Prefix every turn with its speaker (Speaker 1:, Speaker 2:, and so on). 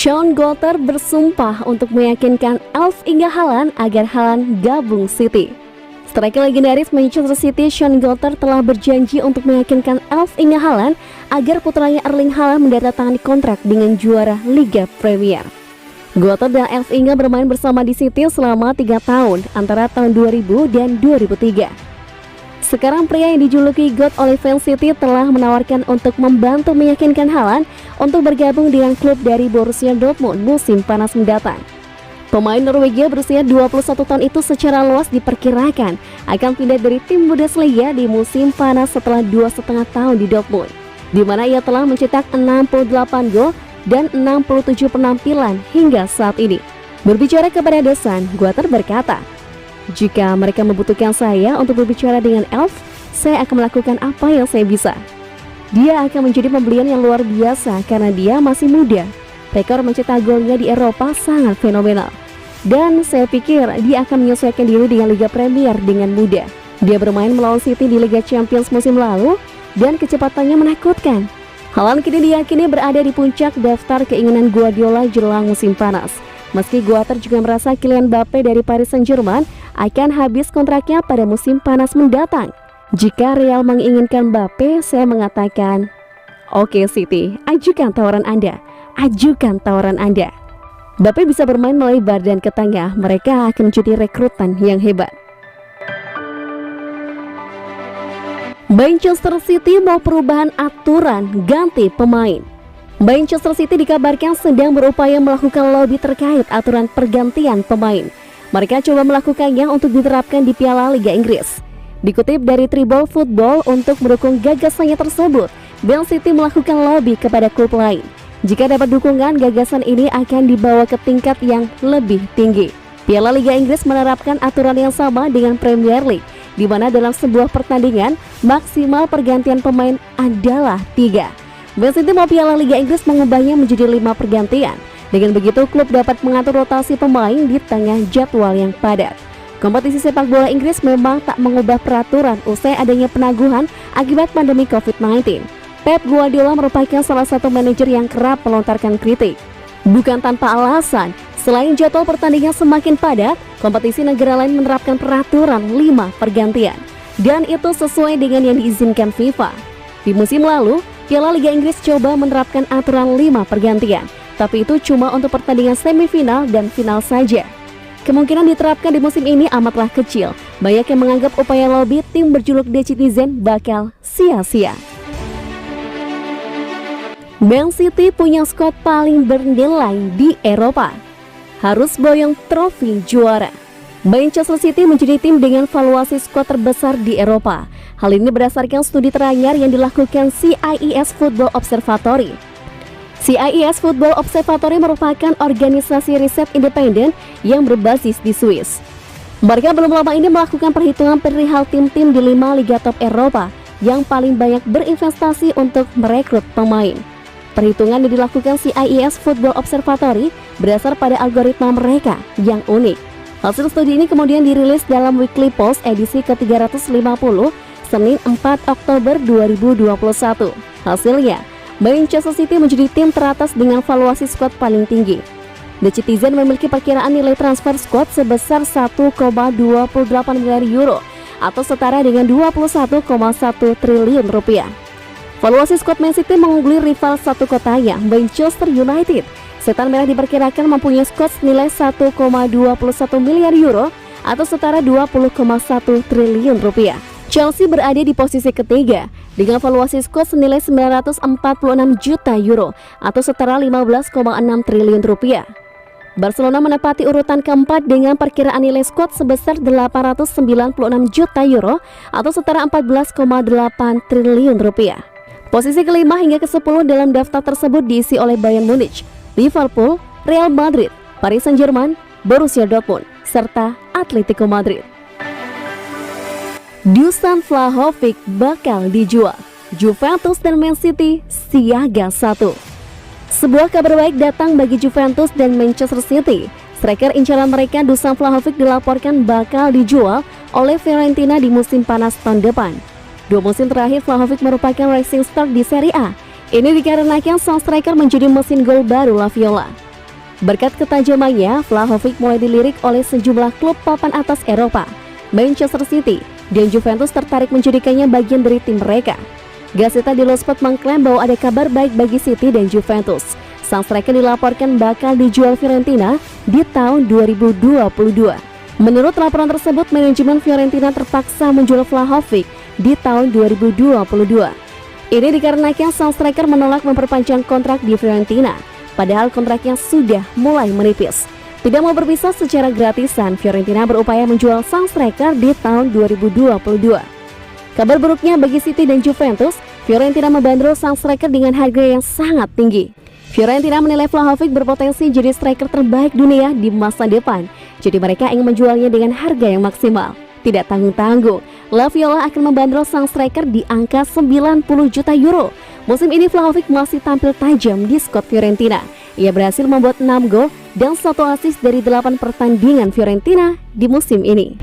Speaker 1: Sean Gotter bersumpah untuk meyakinkan Erling Haaland agar Haaland gabung City. Striker legendaris Manchester City Sean Gotter telah berjanji untuk meyakinkan Erling Haaland agar putranya Erling Haaland menandatangani kontrak dengan juara Liga Premier. Gotter dan Erling bermain bersama di City selama 3 tahun antara tahun 2000 dan 2003. Sekarang pria yang dijuluki God oleh fans City telah menawarkan untuk membantu meyakinkan Haaland untuk bergabung dengan klub dari Borussia Dortmund musim panas mendatang. Pemain Norwegia berusia 21 tahun itu secara luas diperkirakan akan pindah dari tim Bundesliga di musim panas setelah 2,5 tahun di Dortmund, di mana ia telah mencetak 68 gol dan 67 penampilan hingga saat ini. Berbicara kepada The Sun, Gotter berkata, "Jika mereka membutuhkan saya untuk berbicara dengan Elf, saya akan melakukan apa yang saya bisa. Dia akan menjadi pembelian yang luar biasa karena dia masih muda. Rekor mencetak golnya di Eropa sangat fenomenal. Dan saya pikir dia akan menyesuaikan diri dengan Liga Premier dengan mudah. Dia bermain melawan City di Liga Champions musim lalu dan kecepatannya menakutkan." Haaland kini diyakini berada di puncak daftar keinginan Guardiola jelang musim panas. Meski Gotter juga merasa Kylian Mbappe dari Paris Saint-Germain akan habis kontraknya pada musim panas mendatang. Jika Real menginginkan Mbappe, saya mengatakan, "Oke City, ajukan tawaran Anda. Ajukan tawaran Anda." Mbappe bisa bermain melebar dan ke tengah, mereka akan menjadi rekrutan yang hebat. Manchester City mau perubahan aturan ganti pemain. Manchester City dikabarkan sedang berupaya melakukan lobby terkait aturan pergantian pemain. Mereka coba melakukannya untuk diterapkan di Piala Liga Inggris. Dikutip dari Tribal Football, untuk mendukung gagasannya tersebut, Man City melakukan lobby kepada klub lain. Jika dapat dukungan, gagasan ini akan dibawa ke tingkat yang lebih tinggi. Piala Liga Inggris menerapkan aturan yang sama dengan Premier League, di mana dalam sebuah pertandingan, maksimal pergantian pemain adalah 3. Man City mau Piala Liga Inggris mengubahnya menjadi 5 pergantian. Dengan begitu, klub dapat mengatur rotasi pemain di tengah jadwal yang padat. Kompetisi sepak bola Inggris memang tak mengubah peraturan usai adanya penaguhan akibat pandemi COVID-19. Pep Guardiola merupakan salah satu manajer yang kerap melontarkan kritik. Bukan tanpa alasan, selain jadwal pertandingan semakin padat, kompetisi negara lain menerapkan peraturan 5 pergantian. Dan itu sesuai dengan yang diizinkan FIFA. Di musim lalu, Piala Liga Inggris coba menerapkan aturan 5 pergantian, tapi itu cuma untuk pertandingan semifinal dan final saja. Kemungkinan diterapkan di musim ini amatlah kecil. Banyak yang menganggap upaya lobby tim berjuluk The Citizen bakal sia-sia. Man City punya skuad paling bernilai di Eropa. Harus boyong trofi juara. Manchester City menjadi tim dengan valuasi skuad terbesar di Eropa. Hal ini berdasarkan studi teranyar yang dilakukan CIES Football Observatory. CIES Football Observatory merupakan organisasi riset independen yang berbasis di Swiss. Mereka belum lama ini melakukan perhitungan perihal tim-tim di 5 liga top Eropa yang paling banyak berinvestasi untuk merekrut pemain. Perhitungan yang dilakukan CIES Football Observatory berdasar pada algoritma mereka yang unik. Hasil studi ini kemudian dirilis dalam Weekly Post edisi ke-350 Senin 4 Oktober 2021. Hasilnya, Manchester City menjadi tim teratas dengan valuasi skuad paling tinggi. The Citizen memiliki perkiraan nilai transfer skuad sebesar 1,28 miliar euro atau setara dengan 21,1 triliun rupiah. Valuasi skuad Man City mengungguli rival satu kotanya, Manchester United. Setan Merah diperkirakan mempunyai skuad senilai 1,21 miliar euro atau setara 20,1 triliun rupiah. Chelsea berada di posisi ketiga dengan valuasi skuad senilai 946 juta euro atau setara 15,6 triliun rupiah. Barcelona menempati urutan keempat dengan perkiraan nilai skuad sebesar 896 juta euro atau setara 14,8 triliun rupiah. Posisi kelima hingga ke-10 dalam daftar tersebut diisi oleh Bayern Munich, Liverpool, Real Madrid, Paris Saint-Germain, Borussia Dortmund, serta Atletico Madrid. Dusan Vlahovic bakal dijual. Juventus dan Man City siaga 1. Sebuah kabar baik datang bagi Juventus dan Manchester City. Striker incaran mereka Dusan Vlahovic dilaporkan bakal dijual oleh Fiorentina di musim panas tahun depan. 2 musim terakhir Vlahovic merupakan rising star di Serie A. Ini dikarenakan sang striker menjadi mesin gol baru La Viola. Berkat ketajamannya, Vlahovic mulai dilirik oleh sejumlah klub papan atas Eropa. Manchester City dan Juventus tertarik menjadikannya bagian dari tim mereka. Gazeta dello Sport mengklaim bahwa ada kabar baik bagi City dan Juventus. Sang striker dilaporkan bakal dijual Fiorentina di tahun 2022. Menurut laporan tersebut, manajemen Fiorentina terpaksa menjual Vlahovic di tahun 2022. Ini dikarenakan sang striker menolak memperpanjang kontrak di Fiorentina, padahal kontraknya sudah mulai menipis. Tidak mau berpisah secara gratisan, Fiorentina berupaya menjual sang striker di tahun 2022. Kabar buruknya bagi City dan Juventus, Fiorentina membandrol sang striker dengan harga yang sangat tinggi. Fiorentina menilai Vlahovic berpotensi jadi striker terbaik dunia di masa depan, jadi mereka ingin menjualnya dengan harga yang maksimal. Tidak tanggung-tanggung, La Viola akan membandrol sang striker di angka 90 juta euro. Musim ini Vlahovic masih tampil tajam di skuad Fiorentina. Ia berhasil membuat 6 gol dan 1 assist dari 8 pertandingan Fiorentina di musim ini.